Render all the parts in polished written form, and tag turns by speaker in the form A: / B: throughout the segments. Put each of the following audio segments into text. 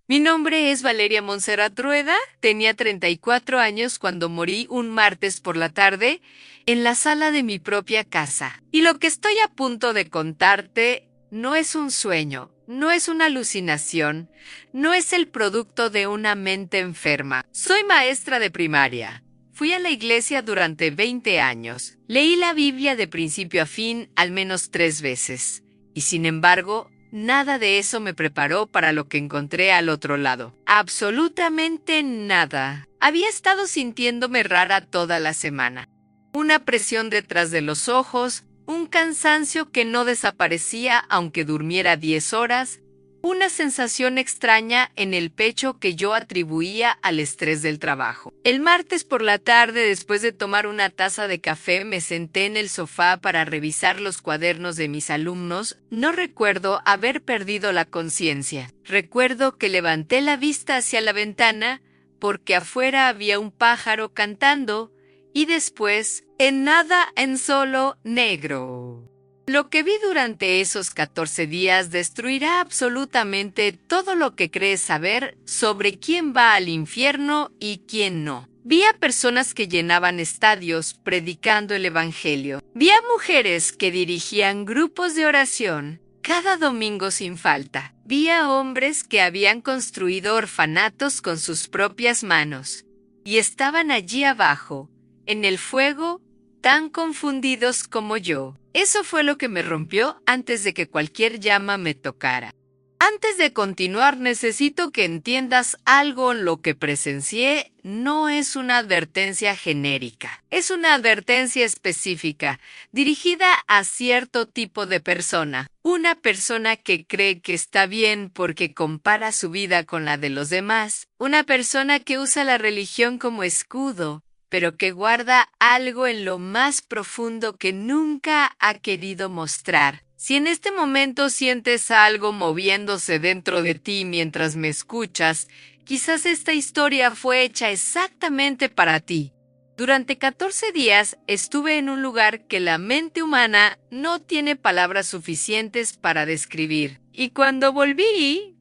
A: Mi nombre es Valeria Montserrat Rueda, tenía 34 años cuando morí un martes por la tarde en la sala de mi propia casa. Y lo que estoy a punto de contarte no es un sueño, no es una alucinación, no es el producto de una mente enferma. Soy maestra de primaria. Fui a la iglesia durante 20 años. Leí la Biblia de principio a fin al menos 3 veces. Y sin embargo, nada de eso me preparó para lo que encontré al otro lado. Absolutamente nada. Había estado sintiéndome rara toda la semana. Una presión detrás de los ojos, un cansancio que no desaparecía aunque durmiera 10 horas, una sensación extraña en el pecho que yo atribuía al estrés del trabajo. El martes por la tarde, después de tomar una taza de café, me senté en el sofá para revisar los cuadernos de mis alumnos. No recuerdo haber perdido la conciencia. Recuerdo que levanté la vista hacia la ventana porque afuera había un pájaro cantando y después, en nada, en solo negro. Lo que vi durante esos 14 días destruirá absolutamente todo lo que crees saber sobre quién va al infierno y quién no. Vi a personas que llenaban estadios predicando el evangelio. Vi a mujeres que dirigían grupos de oración cada domingo sin falta. Vi a hombres que habían construido orfanatos con sus propias manos y estaban allí abajo, en el fuego, tan confundidos como yo. Eso fue lo que me rompió antes de que cualquier llama me tocara. Antes de continuar, necesito que entiendas algo. Lo que presencié no es una advertencia genérica. Es una advertencia específica, dirigida a cierto tipo de persona. Una persona que cree que está bien porque compara su vida con la de los demás. Una persona que usa la religión como escudo, pero que guarda algo en lo más profundo que nunca ha querido mostrar. Si en este momento sientes algo moviéndose dentro de ti mientras me escuchas, quizás esta historia fue hecha exactamente para ti. Durante 14 días estuve en un lugar que la mente humana no tiene palabras suficientes para describir. Y cuando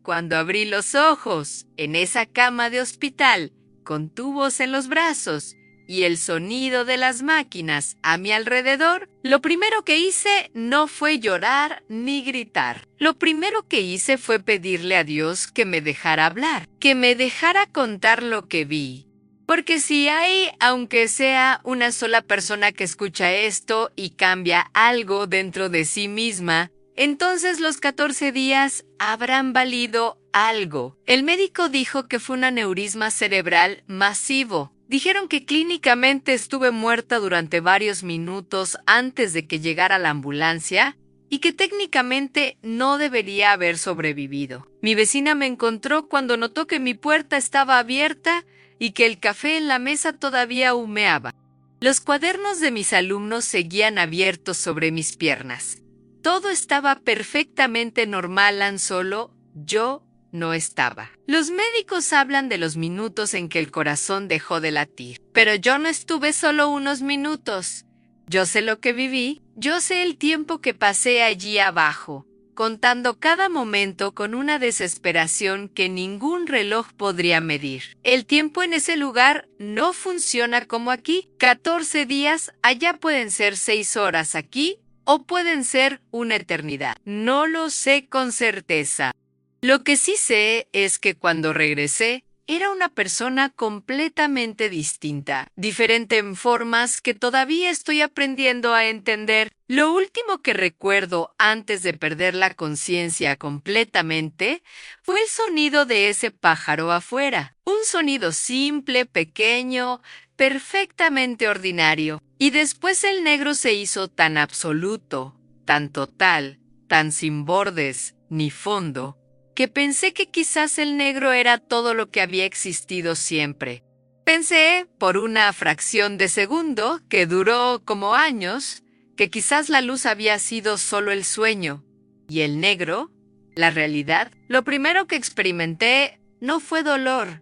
A: cuando abrí los ojos, en esa cama de hospital, con tubos en los brazos, y el sonido de las máquinas a mi alrededor, lo primero que hice no fue llorar ni gritar. Lo primero que hice fue pedirle a Dios que me dejara hablar, que me dejara contar lo que vi. Porque si hay, aunque sea una sola persona que escucha esto y cambia algo dentro de sí misma, entonces los 14 días habrán valido algo. El médico dijo que fue un aneurisma cerebral masivo. Dijeron que clínicamente estuve muerta durante varios minutos antes de que llegara la ambulancia y que técnicamente no debería haber sobrevivido. Mi vecina me encontró cuando notó que mi puerta estaba abierta y que el café en la mesa todavía humeaba. Los cuadernos de mis alumnos seguían abiertos sobre mis piernas. Todo estaba perfectamente normal, tan solo yo no estaba. Los médicos hablan de los minutos en que el corazón dejó de latir, pero yo no estuve solo unos minutos. Yo sé lo que viví, yo sé el tiempo que pasé allí abajo, contando cada momento con una desesperación que ningún reloj podría medir. El tiempo en ese lugar no funciona como aquí. 14 días, allá pueden ser 6 horas aquí, o pueden ser una eternidad. No lo sé con certeza. Lo que sí sé es que cuando regresé, era una persona completamente distinta, diferente en formas que todavía estoy aprendiendo a entender. Lo último que recuerdo antes de perder la conciencia completamente fue el sonido de ese pájaro afuera. Un sonido simple, pequeño, perfectamente ordinario. Y después el negro se hizo tan absoluto, tan total, tan sin bordes ni fondo, que pensé que quizás el negro era todo lo que había existido siempre. Pensé, por una fracción de segundo, que duró como años, que quizás la luz había sido solo el sueño, y el negro, la realidad. Lo primero que experimenté no fue dolor,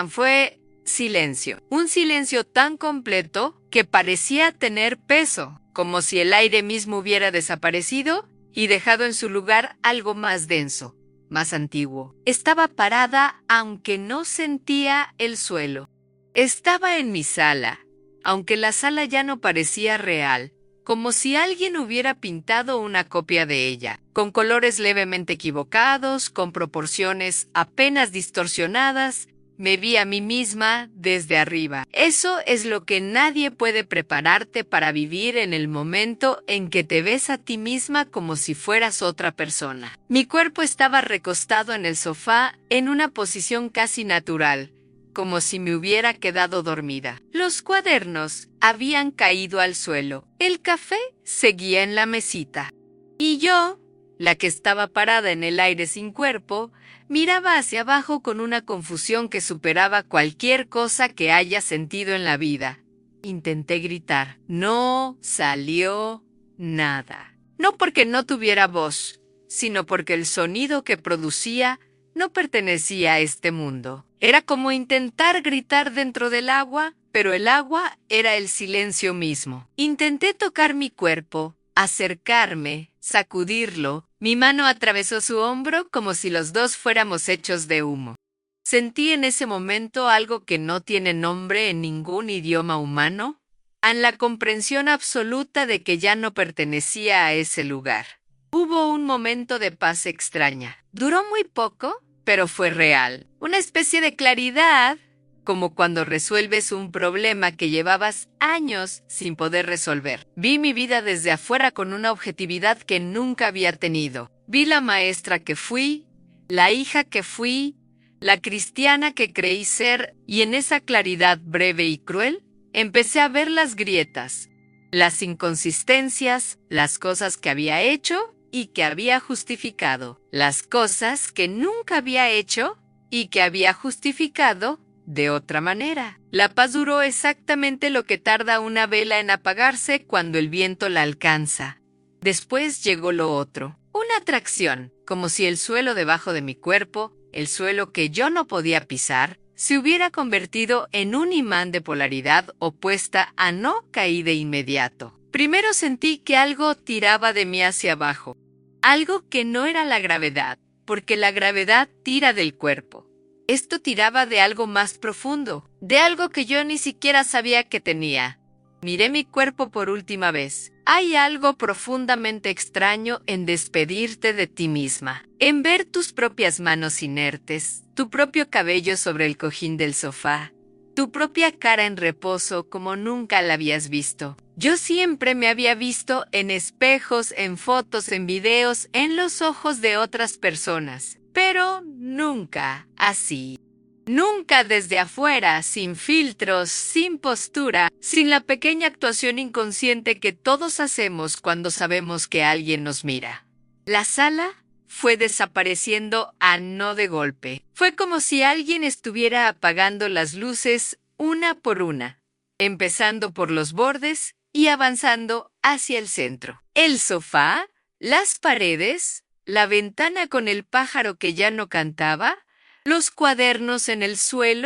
A: fue silencio. Un silencio tan completo que parecía tener peso, como si el aire mismo hubiera desaparecido y dejado en su lugar algo más denso. más antiguo. Estaba parada aunque no sentía el suelo. Estaba en mi sala, aunque la sala ya no parecía real, como si alguien hubiera pintado una copia de ella, con colores levemente equivocados, con proporciones apenas distorsionadas. Me vi a mí misma desde arriba. Eso es lo que nadie puede prepararte para vivir en el momento en que te ves a ti misma como si fueras otra persona. Mi cuerpo estaba recostado en el sofá en una posición casi natural, como si me hubiera quedado dormida. Los cuadernos habían caído al suelo. El café seguía en la mesita. Y yo, la que estaba parada en el aire sin cuerpo, miraba hacia abajo con una confusión que superaba cualquier cosa que haya sentido en la vida. Intenté gritar. No salió nada. No porque no tuviera voz, sino porque el sonido que producía no pertenecía a este mundo. Era como intentar gritar dentro del agua, pero el agua era el silencio mismo. Intenté tocar mi cuerpo, acercarme, sacudirlo. Mi mano atravesó su hombro como si los dos fuéramos hechos de humo. Sentí en ese momento algo que no tiene nombre en ningún idioma humano, la comprensión absoluta de que ya no pertenecía a ese lugar. Hubo un momento de paz extraña. Duró muy poco, pero fue real. Una especie de claridad, como cuando resuelves un problema que llevabas años sin poder resolver. Vi mi vida desde afuera con una objetividad que nunca había tenido. Vi la maestra que fui, la hija que fui, la cristiana que creí ser, y en esa claridad breve y cruel, empecé a ver las grietas, las inconsistencias, las cosas que había hecho y que había justificado, las cosas que nunca había hecho y que había justificado de otra manera. La paz duró exactamente lo que tarda una vela en apagarse cuando el viento la alcanza. Después llegó lo otro, una atracción, como si el suelo debajo de mi cuerpo, el suelo que yo no podía pisar, se hubiera convertido en un imán de polaridad opuesta a no caí de inmediato. Primero sentí que algo tiraba de mí hacia abajo, algo que no era la gravedad, porque la gravedad tira del cuerpo. Esto tiraba de algo más profundo, de algo que yo ni siquiera sabía que tenía. Miré mi cuerpo por última vez. Hay algo profundamente extraño en despedirte de ti misma, en ver tus propias manos inertes, tu propio cabello sobre el cojín del sofá, tu propia cara en reposo como nunca la habías visto. Yo siempre me había visto en espejos, en fotos, en videos, en los ojos de otras personas, pero nunca así. Nunca desde afuera, sin filtros, sin postura, sin la pequeña actuación inconsciente que todos hacemos cuando sabemos que alguien nos mira. La sala fue desapareciendo a no de golpe. Fue como si alguien estuviera apagando las luces una por una, empezando por los bordes y avanzando hacia el centro. El sofá, las paredes, la ventana con el pájaro que ya no cantaba, los cuadernos en el suelo,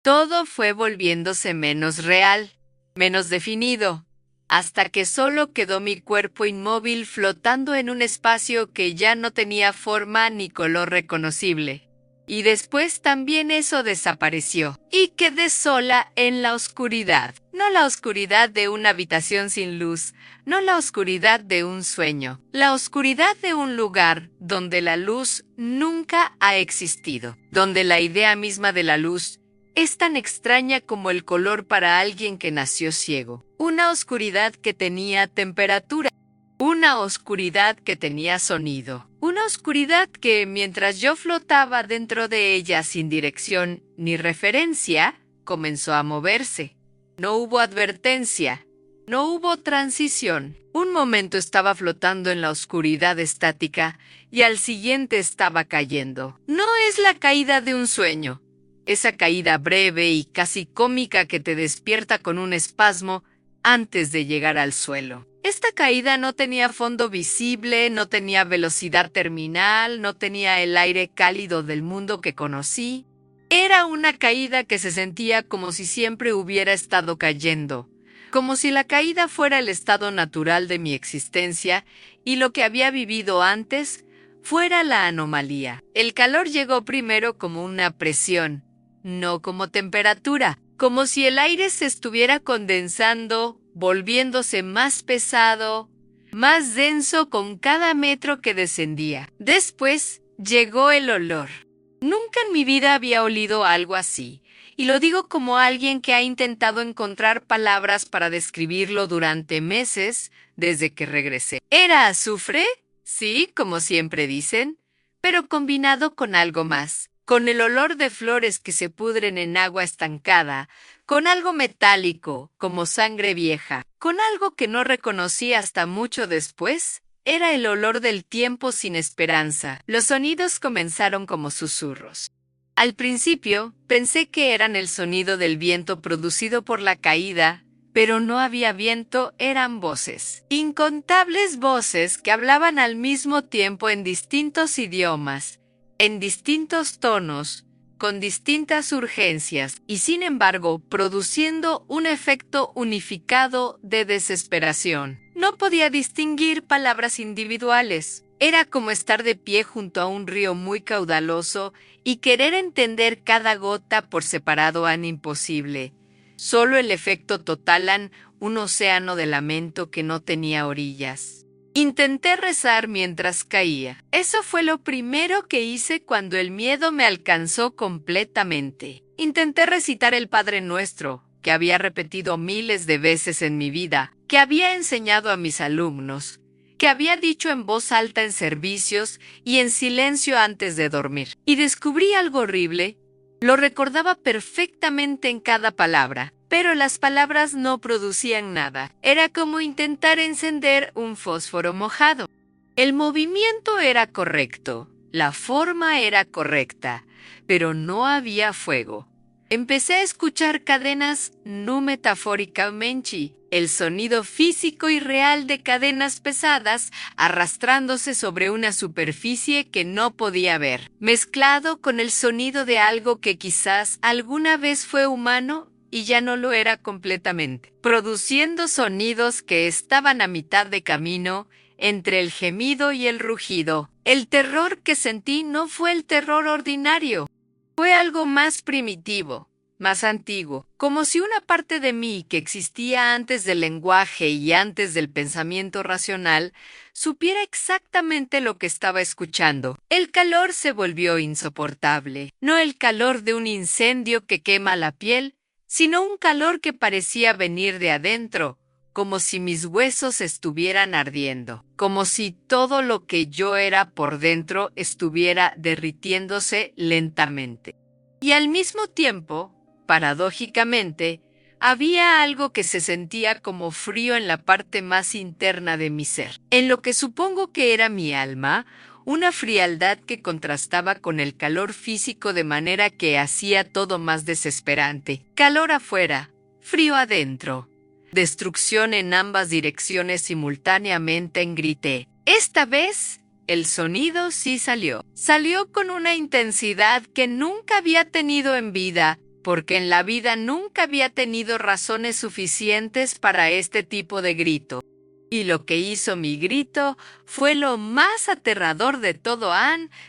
A: todo fue volviéndose menos real, menos definido, hasta que solo quedó mi cuerpo inmóvil flotando en un espacio que ya no tenía forma ni color reconocible. Y después también eso desapareció, y quedé sola en la oscuridad. No la oscuridad de una habitación sin luz, no la oscuridad de un sueño, la oscuridad de un lugar donde la luz nunca ha existido, donde la idea misma de la luz es tan extraña como el color para alguien que nació ciego. Una oscuridad que tenía temperatura, una oscuridad que tenía sonido, una oscuridad que, mientras yo flotaba dentro de ella sin dirección ni referencia, comenzó a moverse. No hubo advertencia, no hubo transición. Un momento estaba flotando en la oscuridad estática y al siguiente estaba cayendo. No es la caída de un sueño, esa caída breve y casi cómica que te despierta con un espasmo antes de llegar al suelo. Esta caída no tenía fondo visible, no tenía velocidad terminal, no tenía el aire cálido del mundo que conocí. Era una caída que se sentía como si siempre hubiera estado cayendo, como si la caída fuera el estado natural de mi existencia y lo que había vivido antes fuera la anomalía. El calor llegó primero como una presión, no como temperatura, como si el aire se estuviera condensando, volviéndose más pesado, más denso con cada metro que descendía. Después llegó el olor. Nunca en mi vida había olido algo así, y lo digo como alguien que ha intentado encontrar palabras para describirlo durante meses desde que regresé. ¿Era azufre? Sí, como siempre dicen, pero combinado con algo más, con el olor de flores que se pudren en agua estancada, con algo metálico, como sangre vieja, con algo que no reconocí hasta mucho después. Era el olor del tiempo sin esperanza. Los sonidos comenzaron como susurros. Al principio pensé que eran el sonido del viento producido por la caída, pero no había viento, eran voces. Incontables voces que hablaban al mismo tiempo en distintos idiomas, en distintos tonos, con distintas urgencias, y sin embargo produciendo un efecto unificado de desesperación. No podía distinguir palabras individuales. Era como estar de pie junto a un río muy caudaloso y querer entender cada gota por separado era imposible. Solo el efecto totalan un océano de lamento que no tenía orillas. Intenté rezar mientras caía. Eso fue lo primero que hice cuando el miedo me alcanzó completamente. Intenté recitar el Padre Nuestro, que había repetido miles de veces en mi vida, que había enseñado a mis alumnos, que había dicho en voz alta en servicios y en silencio antes de dormir. Y descubrí algo horrible. Lo recordaba perfectamente en cada palabra, pero las palabras no producían nada. Era como intentar encender un fósforo mojado. El movimiento era correcto, la forma era correcta, pero no había fuego. Empecé a escuchar cadenas no metafóricamente, el sonido físico y real de cadenas pesadas arrastrándose sobre una superficie que no podía ver, mezclado con el sonido de algo que quizás alguna vez fue humano y ya no lo era completamente, produciendo sonidos que estaban a mitad de camino entre el gemido y el rugido. El terror que sentí no fue el terror ordinario. Fue algo más primitivo, más antiguo, como si una parte de mí que existía antes del lenguaje y antes del pensamiento racional supiera exactamente lo que estaba escuchando. El calor se volvió insoportable, no el calor de un incendio que quema la piel, sino un calor que parecía venir de adentro, como si mis huesos estuvieran ardiendo, como si todo lo que yo era por dentro estuviera derritiéndose lentamente. Y al mismo tiempo, paradójicamente, había algo que se sentía como frío en la parte más interna de mi ser, en lo que supongo que era mi alma, una frialdad que contrastaba con el calor físico de manera que hacía todo más desesperante. Calor afuera, frío adentro. Destrucción en ambas direcciones simultáneamente, grité. Esta vez, el sonido sí salió. Salió con una intensidad que nunca había tenido en vida, porque en la vida nunca había tenido razones suficientes para este tipo de grito. Y lo que hizo mi grito fue lo más aterrador de todo.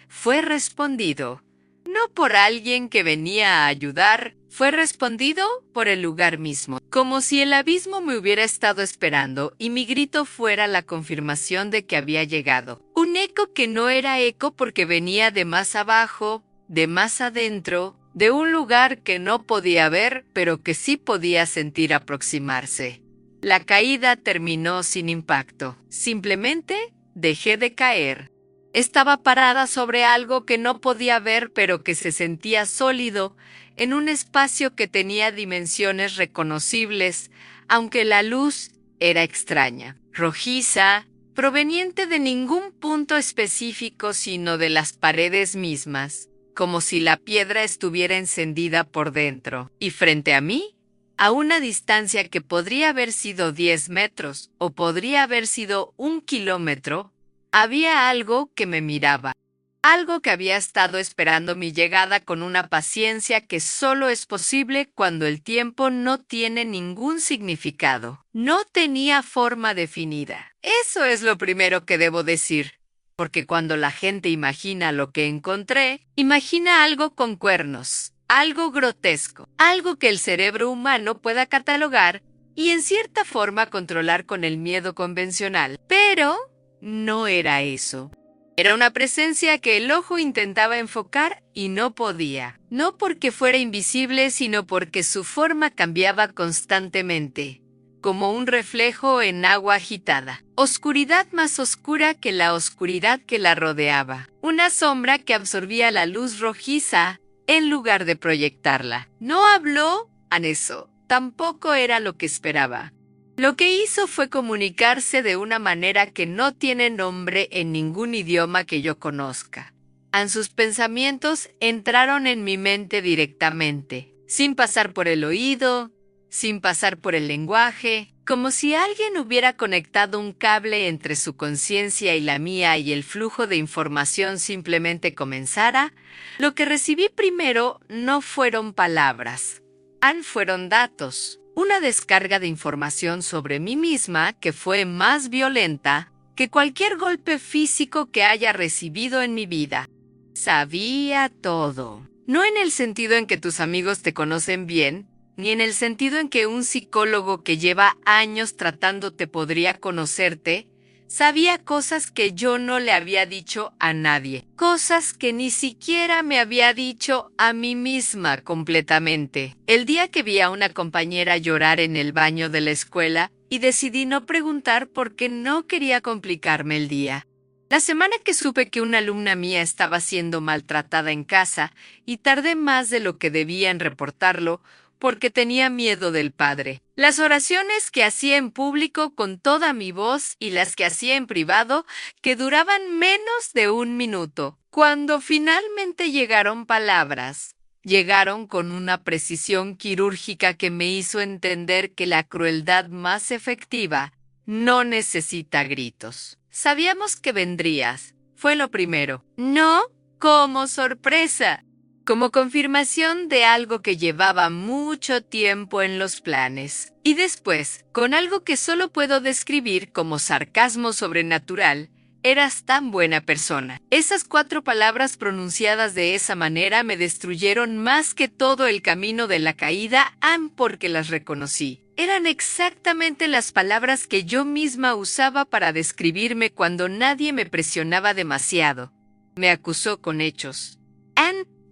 A: Fue respondido. No por alguien que venía a ayudar, fue respondido por el lugar mismo, como si el abismo me hubiera estado esperando y mi grito fuera la confirmación de que había llegado. Un eco que no era eco porque venía de más abajo, de más adentro, de un lugar que no podía ver, pero que sí podía sentir aproximarse. La caída terminó sin impacto. Simplemente dejé de caer. Estaba parada sobre algo que no podía ver, pero que se sentía sólido, en un espacio que tenía dimensiones reconocibles, aunque la luz era extraña, rojiza, proveniente de ningún punto específico, sino de las paredes mismas, como si la piedra estuviera encendida por dentro. Y frente a mí, a una distancia que podría haber sido 10 metros o podría haber sido 1 kilómetro, había algo que me miraba, algo que había estado esperando mi llegada con una paciencia que solo es posible cuando el tiempo no tiene ningún significado. No tenía forma definida. Eso es lo primero que debo decir. Porque cuando la gente imagina lo que encontré, imagina algo con cuernos, algo grotesco, algo que el cerebro humano pueda catalogar y en cierta forma controlar con el miedo convencional. Pero no era eso. Era una presencia que el ojo intentaba enfocar y no podía. No porque fuera invisible, sino porque su forma cambiaba constantemente, como un reflejo en agua agitada. Oscuridad más oscura que la oscuridad que la rodeaba. Una sombra que absorbía la luz rojiza en lugar de proyectarla. No habló, Aneso. Tampoco era lo que esperaba. Lo que hizo fue comunicarse de una manera que no tiene nombre en ningún idioma que yo conozca. Sus pensamientos entraron en mi mente directamente, sin pasar por el oído, sin pasar por el lenguaje, como si alguien hubiera conectado un cable entre su conciencia y la mía y el flujo de información simplemente comenzara. Lo que recibí primero no fueron palabras, fueron datos. Una descarga de información sobre mí misma que fue más violenta que cualquier golpe físico que haya recibido en mi vida. Sabía todo. No en el sentido en que tus amigos te conocen bien, ni en el sentido en que un psicólogo que lleva años tratándote podría conocerte. Sabía cosas que yo no le había dicho a nadie, cosas que ni siquiera me había dicho a mí misma completamente. El día que vi a una compañera llorar en el baño de la escuela y decidí no preguntar porque no quería complicarme el día. La semana que supe que una alumna mía estaba siendo maltratada en casa y tardé más de lo que debía en reportarlo, porque tenía miedo del padre. Las oraciones que hacía en público con toda mi voz y las que hacía en privado, que duraban menos de 1 minuto. Cuando finalmente llegaron palabras, llegaron con una precisión quirúrgica que me hizo entender que la crueldad más efectiva no necesita gritos. Sabíamos que vendrías. Fue lo primero. No como sorpresa, como confirmación de algo que llevaba mucho tiempo en los planes. Y después, con algo que solo puedo describir como sarcasmo sobrenatural, eras tan buena persona. Esas 4 palabras pronunciadas de esa manera me destruyeron más que todo el camino de la caída, porque las reconocí. Eran exactamente las palabras que yo misma usaba para describirme cuando nadie me presionaba demasiado. Me acusó con hechos.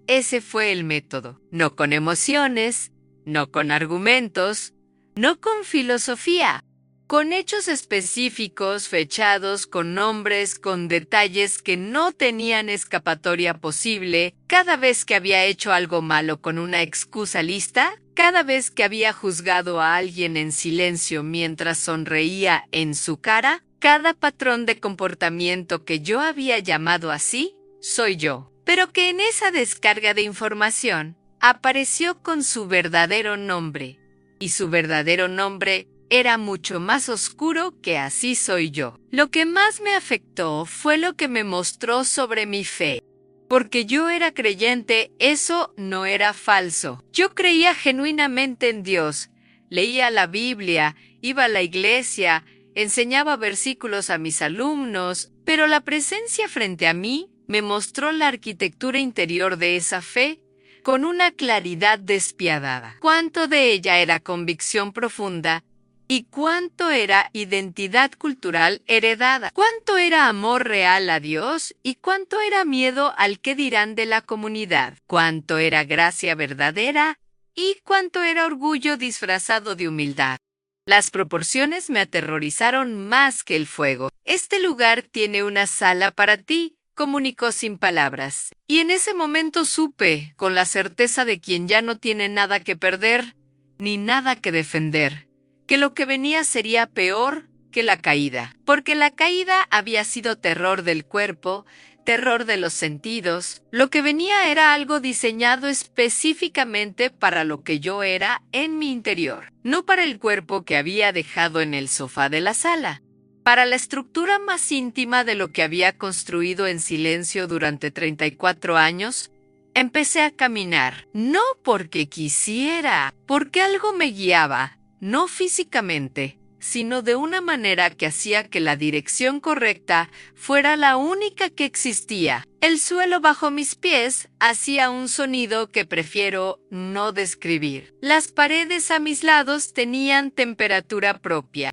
A: Ese fue el método. No con emociones, no con argumentos, no con filosofía. Con hechos específicos, fechados, con nombres, con detalles que no tenían escapatoria posible. Cada vez que había hecho algo malo con una excusa lista, cada vez que había juzgado a alguien en silencio mientras sonreía en su cara, cada patrón de comportamiento que yo había llamado así, soy yo. Pero que en esa descarga de información apareció con su verdadero nombre, y su verdadero nombre era mucho más oscuro que así soy yo. Lo que más me afectó fue lo que me mostró sobre mi fe. Porque yo era creyente, eso no era falso. Yo creía genuinamente en Dios, leía la Biblia, iba a la iglesia, enseñaba versículos a mis alumnos, pero la presencia frente a mí me mostró la arquitectura interior de esa fe con una claridad despiadada. Cuánto de ella era convicción profunda y cuánto era identidad cultural heredada. Cuánto era amor real a Dios y cuánto era miedo al qué dirán de la comunidad. Cuánto era gracia verdadera y cuánto era orgullo disfrazado de humildad. Las proporciones me aterrorizaron más que el fuego. Este lugar tiene una sala para ti, comunicó sin palabras. Y en ese momento supe, con la certeza de quien ya no tiene nada que perder, ni nada que defender, que lo que venía sería peor que la caída. Porque la caída había sido terror del cuerpo, terror de los sentidos. Lo que venía era algo diseñado específicamente para lo que yo era en mi interior, no para el cuerpo que había dejado en el sofá de la sala. Para la estructura más íntima de lo que había construido en silencio durante 34 años, empecé a caminar, no porque quisiera, porque algo me guiaba, no físicamente, sino de una manera que hacía que la dirección correcta fuera la única que existía. El suelo bajo mis pies hacía un sonido que prefiero no describir. Las paredes a mis lados tenían temperatura propia,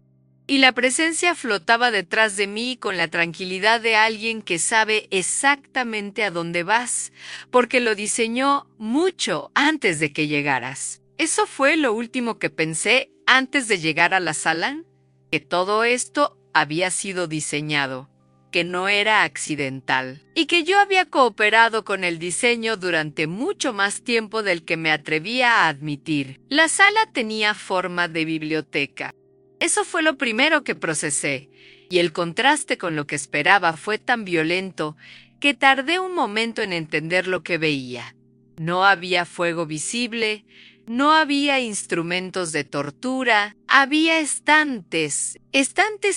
A: y la presencia flotaba detrás de mí con la tranquilidad de alguien que sabe exactamente a dónde vas, porque lo diseñó mucho antes de que llegaras. Eso fue lo último que pensé antes de llegar a la sala, que todo esto había sido diseñado, que no era accidental, y que yo había cooperado con el diseño durante mucho más tiempo del que me atrevía a admitir. La sala tenía forma de biblioteca. Eso fue lo primero que procesé, y el contraste con lo que esperaba fue tan violento que tardé un momento en entender lo que veía. No había fuego visible, no había instrumentos de tortura, había estantes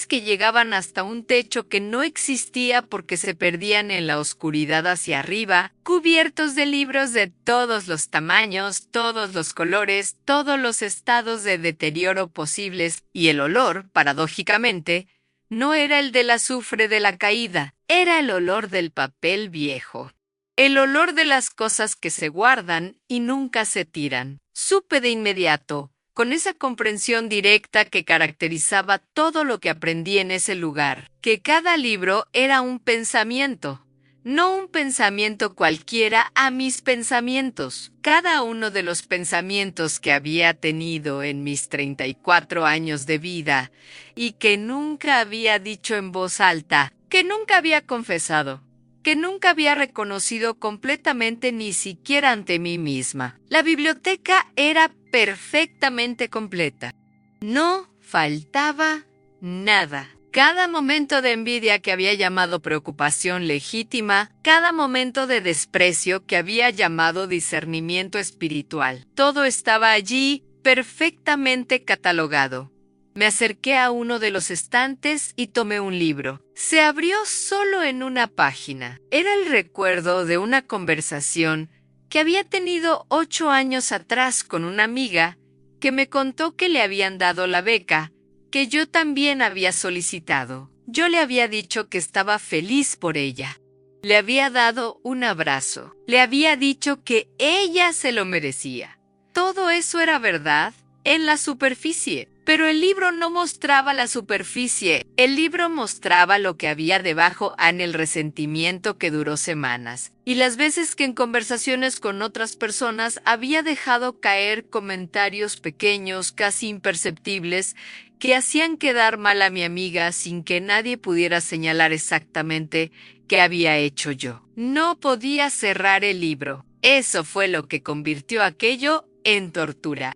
A: que llegaban hasta un techo que no existía porque se perdían en la oscuridad hacia arriba, cubiertos de libros de todos los tamaños, todos los colores, todos los estados de deterioro posibles, y el olor, paradójicamente, no era el del azufre de la caída, era el olor del papel viejo. El olor de las cosas que se guardan y nunca se tiran. Supe de inmediato, con esa comprensión directa que caracterizaba todo lo que aprendí en ese lugar, que cada libro era un pensamiento, no un pensamiento cualquiera a mis pensamientos. Cada uno de los pensamientos que había tenido en mis 34 años de vida y que nunca había dicho en voz alta, que nunca había confesado, que nunca había reconocido completamente ni siquiera ante mí misma. La biblioteca era perfectamente completa. No faltaba nada. Cada momento de envidia que había llamado preocupación legítima, cada momento de desprecio que había llamado discernimiento espiritual, todo estaba allí perfectamente catalogado. Me acerqué a uno de los estantes y tomé un libro. Se abrió solo en una página. Era el recuerdo de una conversación que había tenido 8 años atrás con una amiga que me contó que le habían dado la beca, que yo también había solicitado. Yo le había dicho que estaba feliz por ella. Le había dado un abrazo. Le había dicho que ella se lo merecía. Todo eso era verdad en la superficie. Pero el libro no mostraba la superficie, el libro mostraba lo que había debajo en el resentimiento que duró semanas, y las veces que en conversaciones con otras personas había dejado caer comentarios pequeños, casi imperceptibles, que hacían quedar mal a mi amiga sin que nadie pudiera señalar exactamente qué había hecho yo. No podía cerrar el libro. Eso fue lo que convirtió aquello en tortura.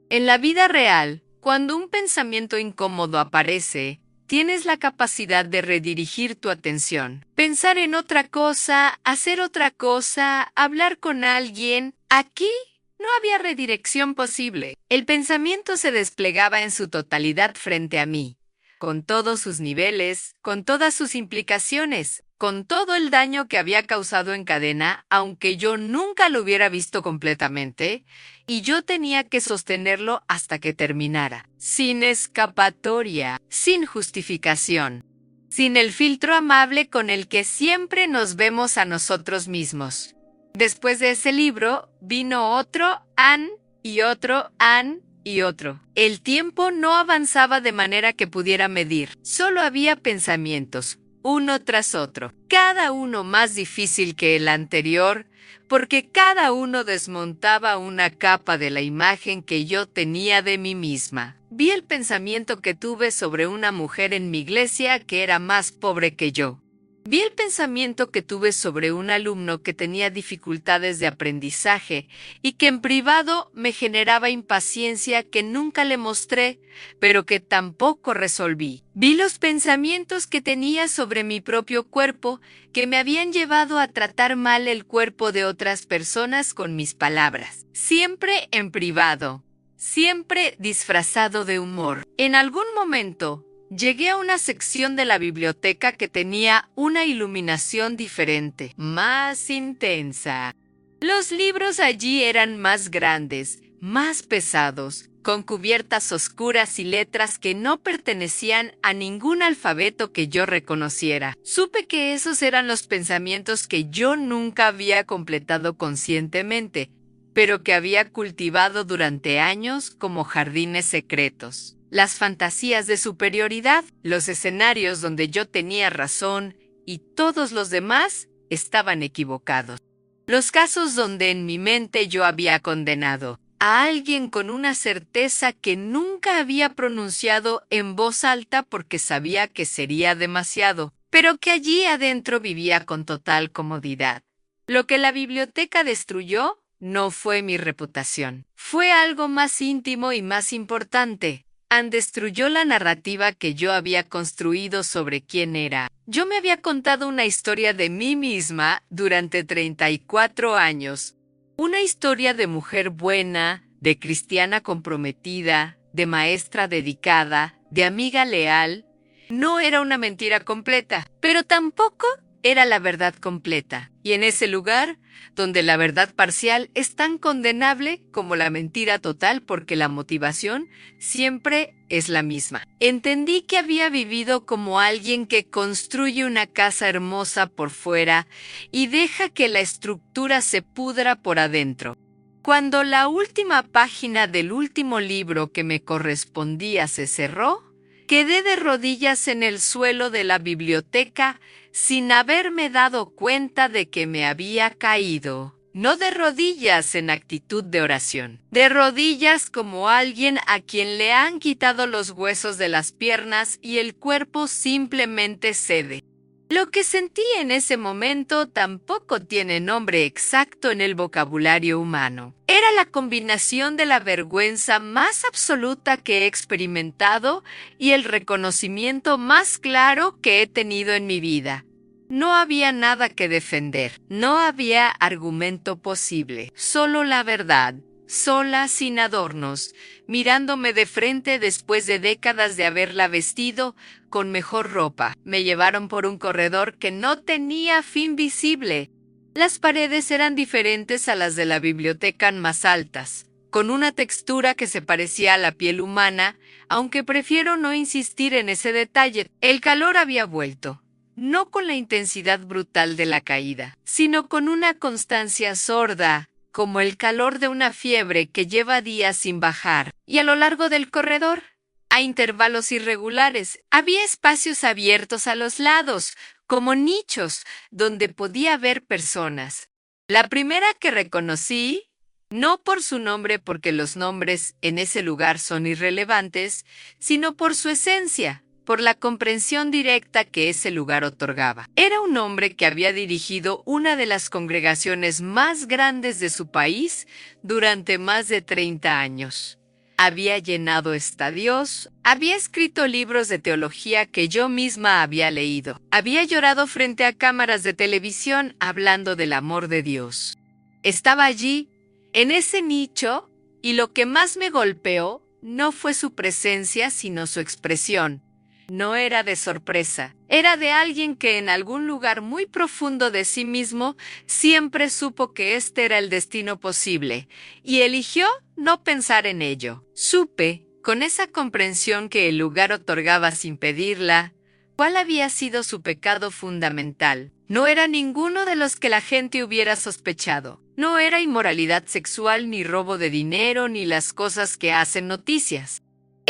A: En la vida real, cuando un pensamiento incómodo aparece, tienes la capacidad de redirigir tu atención, pensar en otra cosa, hacer otra cosa, hablar con alguien. Aquí no había redirección posible. El pensamiento se desplegaba en su totalidad frente a mí, con todos sus niveles, con todas sus implicaciones, con todo el daño que había causado en cadena, aunque yo nunca lo hubiera visto completamente, y yo tenía que sostenerlo hasta que terminara, sin escapatoria, sin justificación, sin el filtro amable con el que siempre nos vemos a nosotros mismos. Después de ese libro, vino otro Ann y otro Ann y otro. El tiempo no avanzaba de manera que pudiera medir, solo había pensamientos, uno tras otro, cada uno más difícil que el anterior, porque cada uno desmontaba una capa de la imagen que yo tenía de mí misma. Vi el pensamiento que tuve sobre una mujer en mi iglesia que era más pobre que yo. Vi el pensamiento que tuve sobre un alumno que tenía dificultades de aprendizaje y que en privado me generaba impaciencia que nunca le mostré, pero que tampoco resolví. Vi los pensamientos que tenía sobre mi propio cuerpo que me habían llevado a tratar mal el cuerpo de otras personas con mis palabras, siempre en privado, siempre disfrazado de humor. En algún momento, llegué a una sección de la biblioteca que tenía una iluminación diferente, más intensa. Los libros allí eran más grandes, más pesados, con cubiertas oscuras y letras que no pertenecían a ningún alfabeto que yo reconociera. Supe que esos eran los pensamientos que yo nunca había completado conscientemente, pero que había cultivado durante años como jardines secretos. Las fantasías de superioridad, los escenarios donde yo tenía razón y todos los demás estaban equivocados. Los casos donde en mi mente yo había condenado a alguien con una certeza que nunca había pronunciado en voz alta porque sabía que sería demasiado, pero que allí adentro vivía con total comodidad. Lo que la biblioteca destruyó no fue mi reputación, fue algo más íntimo y más importante. Anne destruyó la narrativa que yo había construido sobre quién era. Yo me había contado una historia de mí misma durante 34 años. Una historia de mujer buena, de cristiana comprometida, de maestra dedicada, de amiga leal. No era una mentira completa, pero tampoco era la verdad completa. Y en ese lugar, donde la verdad parcial es tan condenable como la mentira total porque la motivación siempre es la misma. Entendí que había vivido como alguien que construye una casa hermosa por fuera y deja que la estructura se pudra por adentro. Cuando la última página del último libro que me correspondía se cerró, quedé de rodillas en el suelo de la biblioteca sin haberme dado cuenta de que me había caído. No de rodillas en actitud de oración, de rodillas como alguien a quien le han quitado los huesos de las piernas y el cuerpo simplemente cede. Lo que sentí en ese momento tampoco tiene nombre exacto en el vocabulario humano. Era la combinación de la vergüenza más absoluta que he experimentado y el reconocimiento más claro que he tenido en mi vida. No había nada que defender, no había argumento posible, solo la verdad, sola, sin adornos, mirándome de frente después de décadas de haberla vestido con mejor ropa. Me llevaron por un corredor que no tenía fin visible. Las paredes eran diferentes a las de la biblioteca más altas, con una textura que se parecía a la piel humana, aunque prefiero no insistir en ese detalle. El calor había vuelto. No con la intensidad brutal de la caída, sino con una constancia sorda, como el calor de una fiebre que lleva días sin bajar. Y a lo largo del corredor, a intervalos irregulares, había espacios abiertos a los lados, como nichos, donde podía ver personas. La primera que reconocí, no por su nombre porque los nombres en ese lugar son irrelevantes, sino por su esencia, por la comprensión directa que ese lugar otorgaba. Era un hombre que había dirigido una de las congregaciones más grandes de su país durante más de 30 años. Había llenado estadios, había escrito libros de teología que yo misma había leído. Había llorado frente a cámaras de televisión hablando del amor de Dios. Estaba allí, en ese nicho, y lo que más me golpeó no fue su presencia, sino su expresión. No era de sorpresa, era de alguien que en algún lugar muy profundo de sí mismo siempre supo que este era el destino posible y eligió no pensar en ello. Supe, con esa comprensión que el lugar otorgaba sin pedirla, cuál había sido su pecado fundamental. No era ninguno de los que la gente hubiera sospechado. No era inmoralidad sexual, ni robo de dinero, ni las cosas que hacen noticias.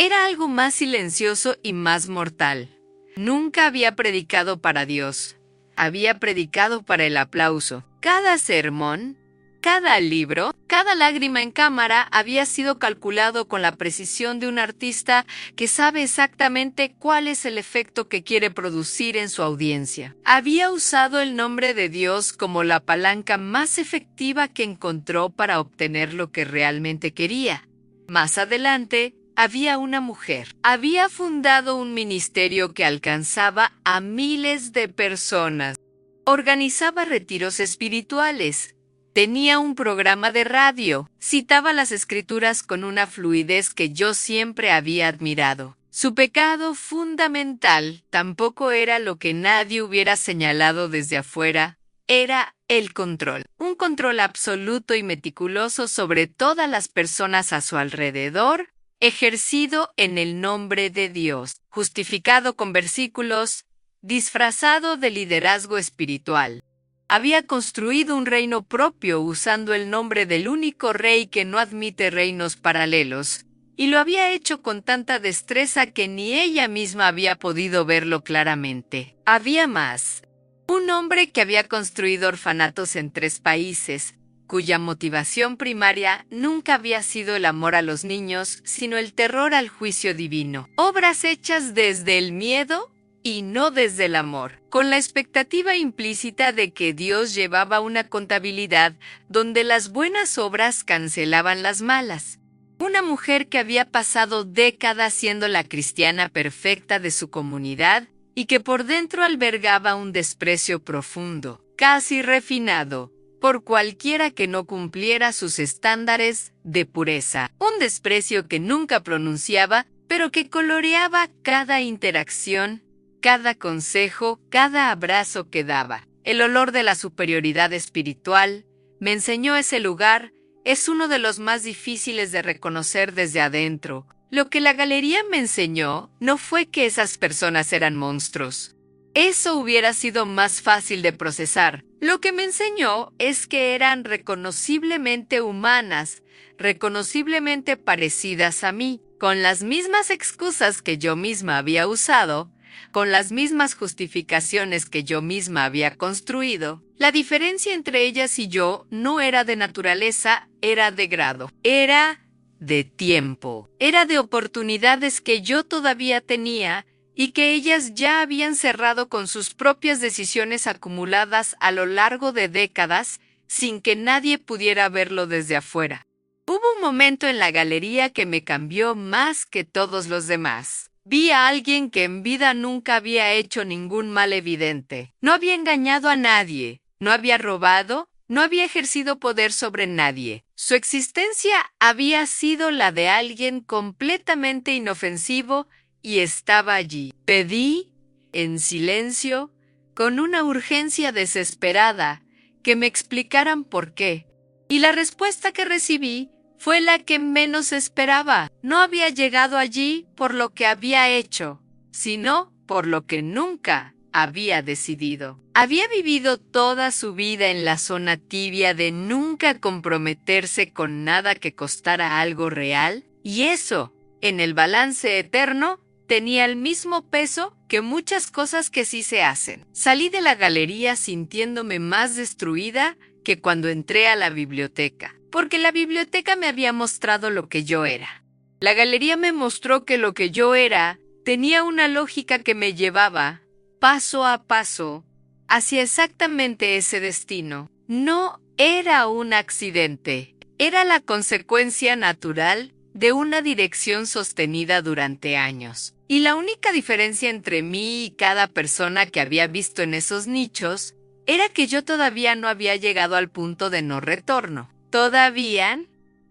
A: Era algo más silencioso y más mortal. Nunca había predicado para Dios. Había predicado para el aplauso. Cada sermón, cada libro, cada lágrima en cámara había sido calculado con la precisión de un artista que sabe exactamente cuál es el efecto que quiere producir en su audiencia. Había usado el nombre de Dios como la palanca más efectiva que encontró para obtener lo que realmente quería. Más adelante, había una mujer. Había fundado un ministerio que alcanzaba a miles de personas. Organizaba retiros espirituales. Tenía un programa de radio. Citaba las escrituras con una fluidez que yo siempre había admirado. Su pecado fundamental tampoco era lo que nadie hubiera señalado desde afuera. Era el control. Un control absoluto y meticuloso sobre todas las personas a su alrededor, ejercido en el nombre de Dios, justificado con versículos, disfrazado de liderazgo espiritual. Había construido un reino propio usando el nombre del único rey que no admite reinos paralelos, y lo había hecho con tanta destreza que ni ella misma había podido verlo claramente. Había más. Un hombre que había construido orfanatos en 3 países, cuya motivación primaria nunca había sido el amor a los niños, sino el terror al juicio divino. Obras hechas desde el miedo y no desde el amor, con la expectativa implícita de que Dios llevaba una contabilidad donde las buenas obras cancelaban las malas. Una mujer que había pasado décadas siendo la cristiana perfecta de su comunidad y que por dentro albergaba un desprecio profundo, casi refinado, por cualquiera que no cumpliera sus estándares de pureza. Un desprecio que nunca pronunciaba, pero que coloreaba cada interacción, cada consejo, cada abrazo que daba. El olor de la superioridad espiritual, me enseñó ese lugar, es uno de los más difíciles de reconocer desde adentro. Lo que la galería me enseñó no fue que esas personas eran monstruos. Eso hubiera sido más fácil de procesar. Lo que me enseñó es que eran reconociblemente humanas, reconociblemente parecidas a mí, con las mismas excusas que yo misma había usado, con las mismas justificaciones que yo misma había construido. La diferencia entre ellas y yo no era de naturaleza, era de grado, era de tiempo, era de oportunidades que yo todavía tenía y que ellas ya habían cerrado con sus propias decisiones acumuladas a lo largo de décadas sin que nadie pudiera verlo desde afuera. Hubo un momento en la galería que me cambió más que todos los demás. Vi a alguien que en vida nunca había hecho ningún mal evidente. No había engañado a nadie, no había robado, no había ejercido poder sobre nadie. Su existencia había sido la de alguien completamente inofensivo y estaba allí. Pedí, en silencio, con una urgencia desesperada, que me explicaran por qué. Y la respuesta que recibí fue la que menos esperaba. No había llegado allí por lo que había hecho, sino por lo que nunca había decidido. Había vivido toda su vida en la zona tibia de nunca comprometerse con nada que costara algo real, y eso, en el balance eterno, tenía el mismo peso que muchas cosas que sí se hacen. Salí de la galería sintiéndome más destruida que cuando entré a la biblioteca, porque la biblioteca me había mostrado lo que yo era. La galería me mostró que lo que yo era tenía una lógica que me llevaba, paso a paso, hacia exactamente ese destino. No era un accidente, era la consecuencia natural de una dirección sostenida durante años. Y la única diferencia entre mí y cada persona que había visto en esos nichos era que yo todavía no había llegado al punto de no retorno. Todavía,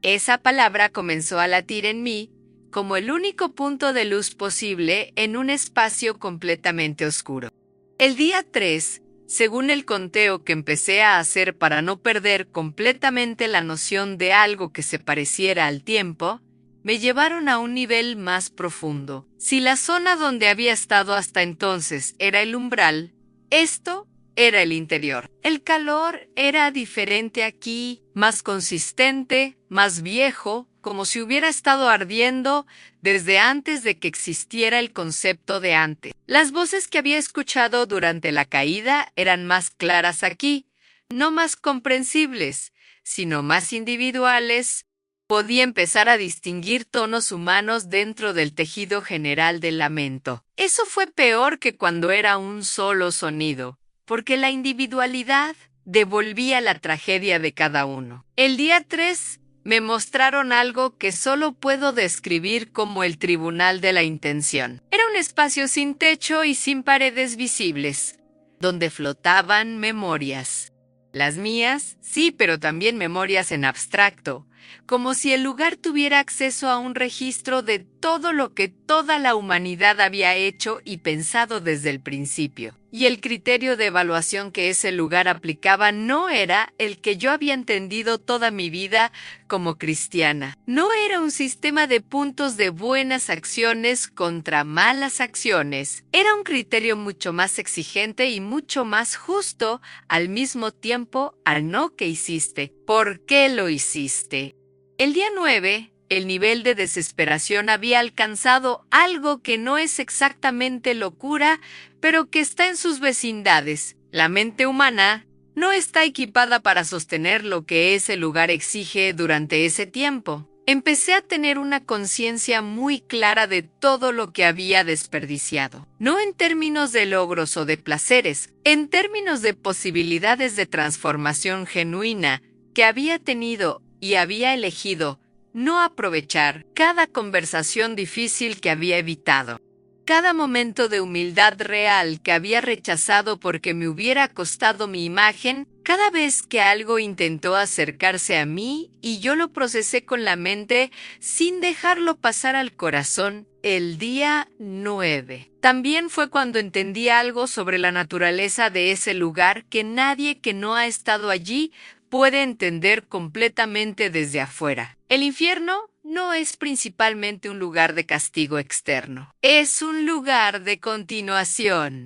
A: esa palabra comenzó a latir en mí como el único punto de luz posible en un espacio completamente oscuro. El día 3, según el conteo que empecé a hacer para no perder completamente la noción de algo que se pareciera al tiempo, me llevaron a un nivel más profundo. Si la zona donde había estado hasta entonces era el umbral, esto era el interior. El calor era diferente aquí, más consistente, más viejo, como si hubiera estado ardiendo desde antes de que existiera el concepto de antes. Las voces que había escuchado durante la caída eran más claras aquí, no más comprensibles, sino más individuales. Podía empezar a distinguir tonos humanos dentro del tejido general del lamento. Eso fue peor que cuando era un solo sonido, porque la individualidad devolvía la tragedia de cada uno. El día 3 me mostraron algo que solo puedo describir como el tribunal de la intención. Era un espacio sin techo y sin paredes visibles, donde flotaban memorias. Las mías, sí, pero también memorias en abstracto, como si el lugar tuviera acceso a un registro de todo lo que toda la humanidad había hecho y pensado desde el principio. y el criterio de evaluación que ese lugar aplicaba no era el que yo había entendido toda mi vida como cristiana. No era un sistema de puntos de buenas acciones contra malas acciones. Era un criterio mucho más exigente y mucho más justo al mismo tiempo al no que hiciste. ¿Por qué lo hiciste? El día 9, el nivel de desesperación había alcanzado algo que no es exactamente locura, pero que está en sus vecindades. La mente humana no está equipada para sostener lo que ese lugar exige durante ese tiempo. Empecé a tener una conciencia muy clara de todo lo que había desperdiciado. No en términos de logros o de placeres, en términos de posibilidades de transformación genuina que había tenido y había elegido no aprovechar cada conversación difícil que había evitado, cada momento de humildad real que había rechazado porque me hubiera costado mi imagen, cada vez que algo intentó acercarse a mí y yo lo procesé con la mente sin dejarlo pasar al corazón. El día 9. También fue cuando entendí algo sobre la naturaleza de ese lugar que nadie que no ha estado allí puede entender completamente desde afuera. El infierno no es principalmente un lugar de castigo externo. Es un lugar de continuación.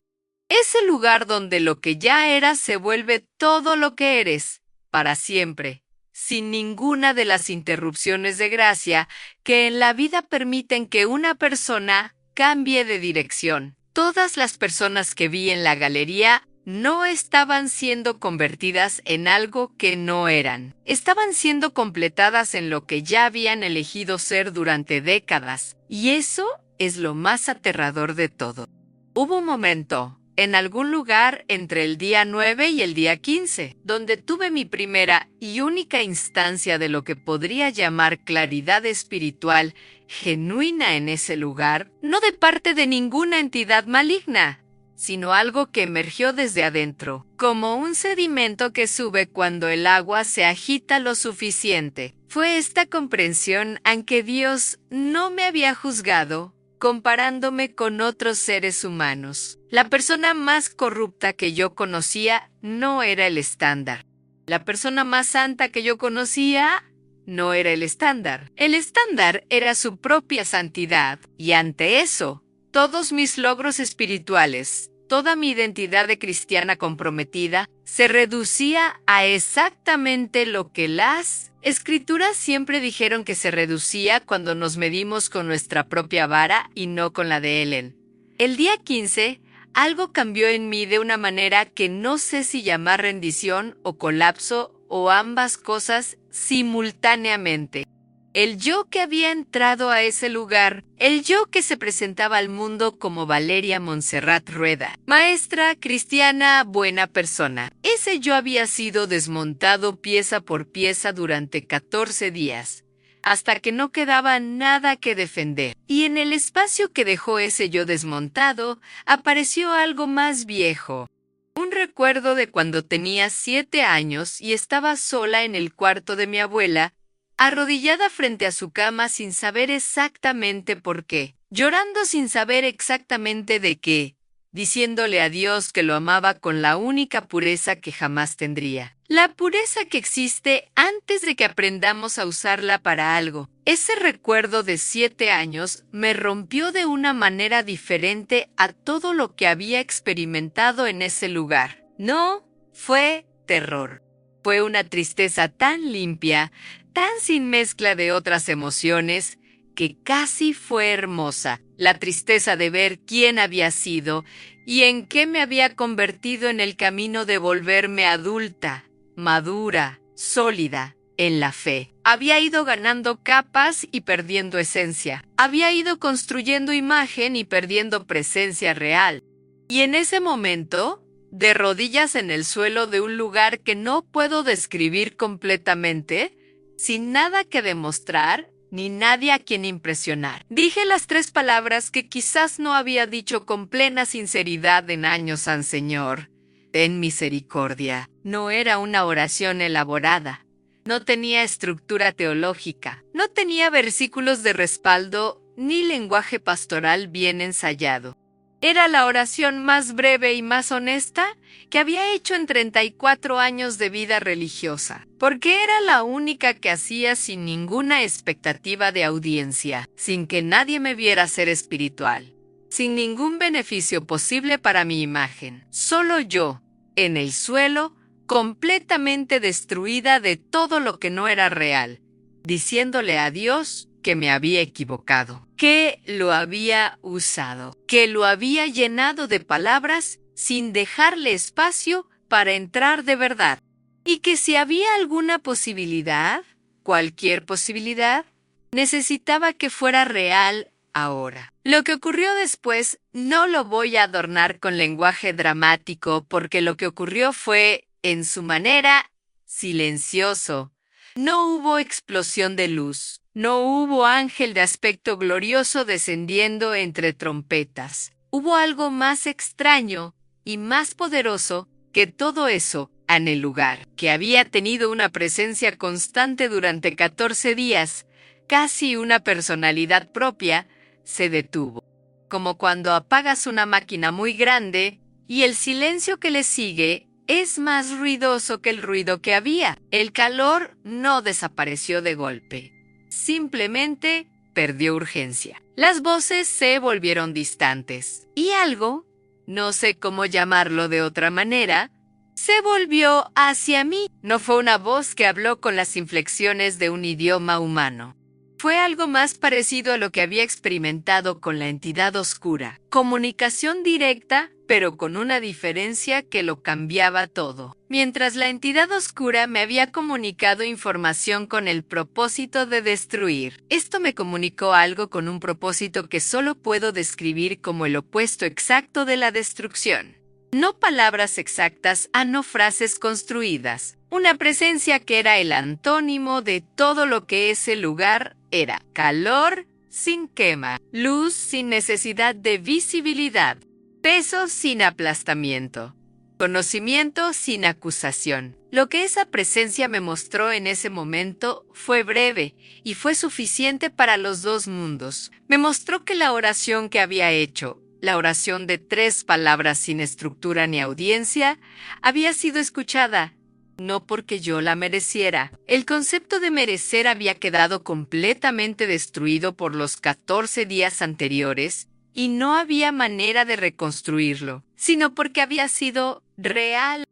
A: Es el lugar donde lo que ya eras se vuelve todo lo que eres, para siempre, sin ninguna de las interrupciones de gracia que en la vida permiten que una persona cambie de dirección. Todas las personas que vi en la galería no estaban siendo convertidas en algo que no eran. Estaban siendo completadas en lo que ya habían elegido ser durante décadas. Y eso es lo más aterrador de todo. Hubo un momento, en algún lugar entre el día 9 y el día 15, donde tuve mi primera y única instancia de lo que podría llamar claridad espiritual genuina en ese lugar, no de parte de ninguna entidad maligna, sino algo que emergió desde adentro, como un sedimento que sube cuando el agua se agita lo suficiente. Fue esta comprensión en que Dios no me había juzgado, comparándome con otros seres humanos. La persona más corrupta que yo conocía no era el estándar. La persona más santa que yo conocía no era el estándar. El estándar era su propia santidad, y ante eso, todos mis logros espirituales, toda mi identidad de cristiana comprometida, se reducía a exactamente lo que las Escrituras siempre dijeron que se reducía cuando nos medimos con nuestra propia vara y no con la de Ellen. El día 15, algo cambió en mí de una manera que no sé si llamar rendición o colapso o ambas cosas simultáneamente. El yo que había entrado a ese lugar, el yo que se presentaba al mundo como Valeria Montserrat Rueda, maestra, cristiana, buena persona. Ese yo había sido desmontado pieza por pieza durante 14 días, hasta que no quedaba nada que defender. Y en el espacio que dejó ese yo desmontado, apareció algo más viejo. Un recuerdo de cuando tenía 7 años y estaba sola en el cuarto de mi abuela, arrodillada frente a su cama sin saber exactamente por qué, llorando sin saber exactamente de qué, diciéndole a Dios que lo amaba con la única pureza que jamás tendría. La pureza que existe antes de que aprendamos a usarla para algo. Ese recuerdo de 7 años me rompió de una manera diferente a todo lo que había experimentado en ese lugar. No fue terror. Fue una tristeza tan limpia, tan sin mezcla de otras emociones, que casi fue hermosa. La tristeza de ver quién había sido y en qué me había convertido en el camino de volverme adulta, madura, sólida, en la fe. Había ido ganando capas y perdiendo esencia. Había ido construyendo imagen y perdiendo presencia real. Y en ese momento, de rodillas en el suelo de un lugar que no puedo describir completamente, sin nada que demostrar, ni nadie a quien impresionar. Dije las 3 palabras que quizás no había dicho con plena sinceridad en años al Señor. Ten misericordia. No era una oración elaborada. No tenía estructura teológica. No tenía versículos de respaldo ni lenguaje pastoral bien ensayado. Era la oración más breve y más honesta que había hecho en 34 años de vida religiosa, porque era la única que hacía sin ninguna expectativa de audiencia, sin que nadie me viera ser espiritual, sin ningún beneficio posible para mi imagen. Solo yo, en el suelo, completamente destruida de todo lo que no era real, diciéndole a Dios que me había equivocado, que lo había usado, que lo había llenado de palabras sin dejarle espacio para entrar de verdad, y que si había alguna posibilidad, cualquier posibilidad, necesitaba que fuera real ahora. Lo que ocurrió después no lo voy a adornar con lenguaje dramático porque lo que ocurrió fue, en su manera, silencioso. No hubo explosión de luz. No hubo ángel de aspecto glorioso descendiendo entre trompetas. Hubo algo más extraño y más poderoso que todo eso en el lugar, que había tenido una presencia constante durante 14 días, casi una personalidad propia, se detuvo. Como cuando apagas una máquina muy grande y el silencio que le sigue es más ruidoso que el ruido que había. El calor no desapareció de golpe. Simplemente perdió urgencia. Las voces se volvieron distantes. Y algo, no sé cómo llamarlo de otra manera, se volvió hacia mí. No fue una voz que habló con las inflexiones de un idioma humano. Fue algo más parecido a lo que había experimentado con la entidad oscura. Comunicación directa, pero con una diferencia que lo cambiaba todo. Mientras la entidad oscura me había comunicado información con el propósito de destruir. Esto me comunicó algo con un propósito que solo puedo describir como el opuesto exacto de la destrucción. No palabras exactas, no frases construidas. Una presencia que era el antónimo de todo lo que ese lugar era. Calor sin quema, luz sin necesidad de visibilidad, peso sin aplastamiento, conocimiento sin acusación. Lo que esa presencia me mostró en ese momento fue breve y fue suficiente para los dos mundos. Me mostró que la oración que había hecho, la oración de 3 palabras sin estructura ni audiencia, había sido escuchada. No porque yo la mereciera. El concepto de merecer había quedado completamente destruido por los 14 días anteriores y no había manera de reconstruirlo, sino porque había sido real.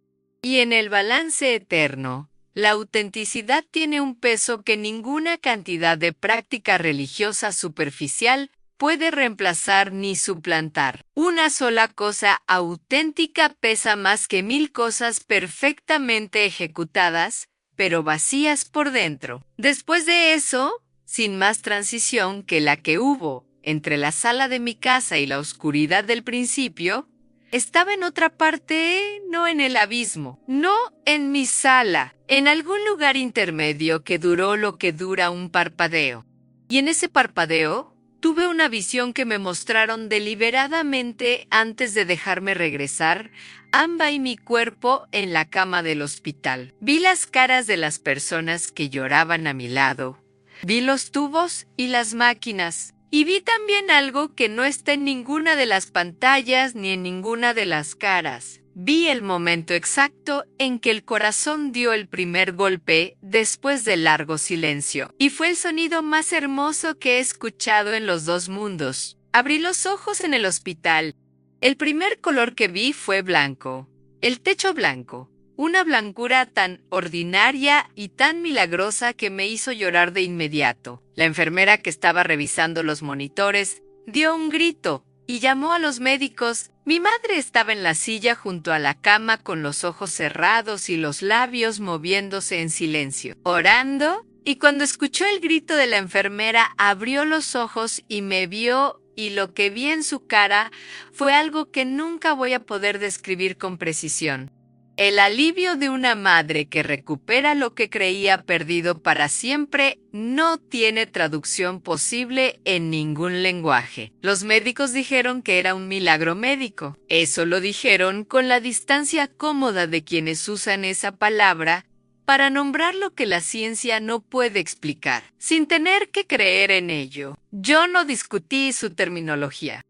A: Y en el balance eterno, la autenticidad tiene un peso que ninguna cantidad de práctica religiosa superficial puede reemplazar ni suplantar. Una sola cosa auténtica pesa más que 1000 cosas perfectamente ejecutadas, pero vacías por dentro. Después de eso, sin más transición que la que hubo entre la sala de mi casa y la oscuridad del principio, estaba en otra parte, no en el abismo, no en mi sala, en algún lugar intermedio que duró lo que dura un parpadeo. Y en ese parpadeo, tuve una visión que me mostraron deliberadamente antes de dejarme regresar, Amba y mi cuerpo en la cama del hospital. Vi las caras de las personas que lloraban a mi lado. Vi los tubos y las máquinas. Y vi también algo que no está en ninguna de las pantallas ni en ninguna de las caras. Vi el momento exacto en que el corazón dio el primer golpe después del largo silencio. Y fue el sonido más hermoso que he escuchado en los dos mundos. Abrí los ojos en el hospital. El primer color que vi fue blanco. El techo blanco. Una blancura tan ordinaria y tan milagrosa que me hizo llorar de inmediato. La enfermera que estaba revisando los monitores dio un grito y llamó a los médicos. Mi madre estaba en la silla junto a la cama con los ojos cerrados y los labios moviéndose en silencio, orando, y cuando escuchó el grito de la enfermera abrió los ojos y me vio, y lo que vi en su cara fue algo que nunca voy a poder describir con precisión. El alivio de una madre que recupera lo que creía perdido para siempre no tiene traducción posible en ningún lenguaje. Los médicos dijeron que era un milagro médico. Eso lo dijeron con la distancia cómoda de quienes usan esa palabra para nombrar lo que la ciencia no puede explicar, sin tener que creer en ello. Yo no discutí su terminología.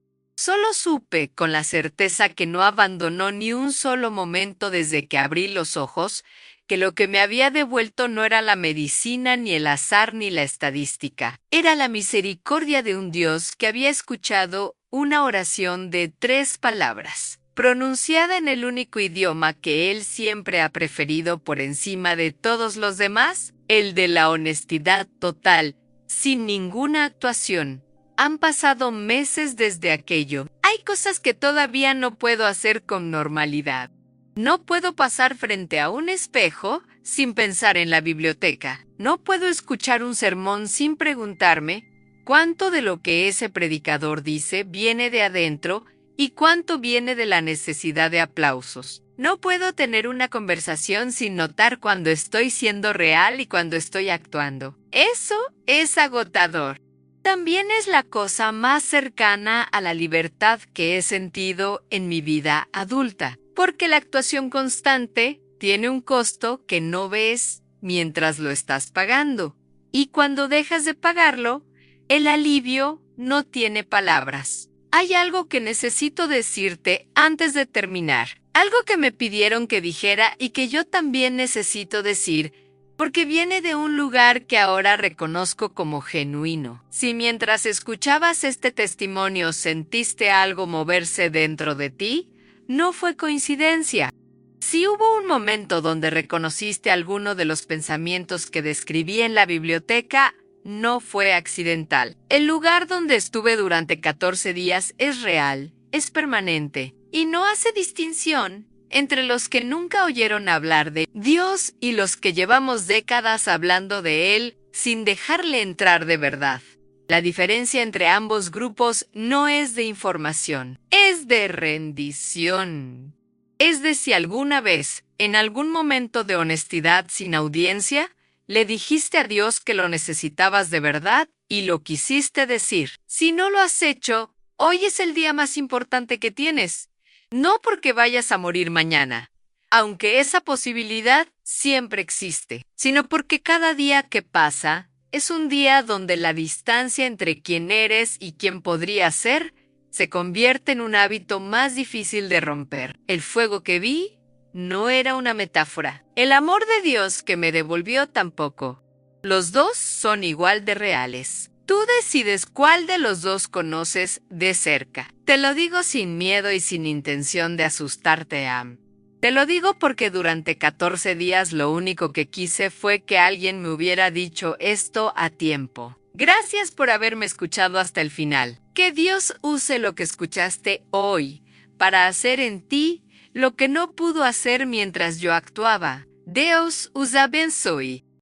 A: Solo supe con la certeza que no abandonó ni un solo momento desde que abrí los ojos, que lo que me había devuelto no era la medicina, ni el azar, ni la estadística. Era la misericordia de un Dios que había escuchado una oración de 3 palabras, pronunciada en el único idioma que Él siempre ha preferido por encima de todos los demás, el de la honestidad total, sin ninguna actuación. Han pasado meses desde aquello. Hay cosas que todavía no puedo hacer con normalidad. No puedo pasar frente a un espejo sin pensar en la biblioteca. No puedo escuchar un sermón sin preguntarme cuánto de lo que ese predicador dice viene de adentro y cuánto viene de la necesidad de aplausos. No puedo tener una conversación sin notar cuando estoy siendo real y cuando estoy actuando. Eso es agotador. También es la cosa más cercana a la libertad que he sentido en mi vida adulta, porque la actuación constante tiene un costo que no ves mientras lo estás pagando, y cuando dejas de pagarlo, el alivio no tiene palabras. Hay algo que necesito decirte antes de terminar, algo que me pidieron que dijera y que yo también necesito decir, porque viene de un lugar que ahora reconozco como genuino. Si mientras escuchabas este testimonio sentiste algo moverse dentro de ti, no fue coincidencia. Si hubo un momento donde reconociste alguno de los pensamientos que describí en la biblioteca, no fue accidental. El lugar donde estuve durante 14 días es real, es permanente, y no hace distinción entre los que nunca oyeron hablar de Dios y los que llevamos décadas hablando de Él sin dejarle entrar de verdad. La diferencia entre ambos grupos no es de información, es de rendición. Es de si alguna vez, en algún momento de honestidad sin audiencia, le dijiste a Dios que lo necesitabas de verdad y lo quisiste decir. Si no lo has hecho, hoy es el día más importante que tienes. No porque vayas a morir mañana, aunque esa posibilidad siempre existe, sino porque cada día que pasa es un día donde la distancia entre quién eres y quién podrías ser se convierte en un hábito más difícil de romper. El fuego que vi no era una metáfora. El amor de Dios que me devolvió tampoco. Los dos son igual de reales. Tú decides cuál de los dos conoces de cerca. Te lo digo sin miedo y sin intención de asustarte, Am. Te lo digo porque durante 14 días lo único que quise fue que alguien me hubiera dicho esto a tiempo. Gracias por haberme escuchado hasta el final. Que Dios use lo que escuchaste hoy para hacer en ti lo que no pudo hacer mientras yo actuaba. Deus os abençoe.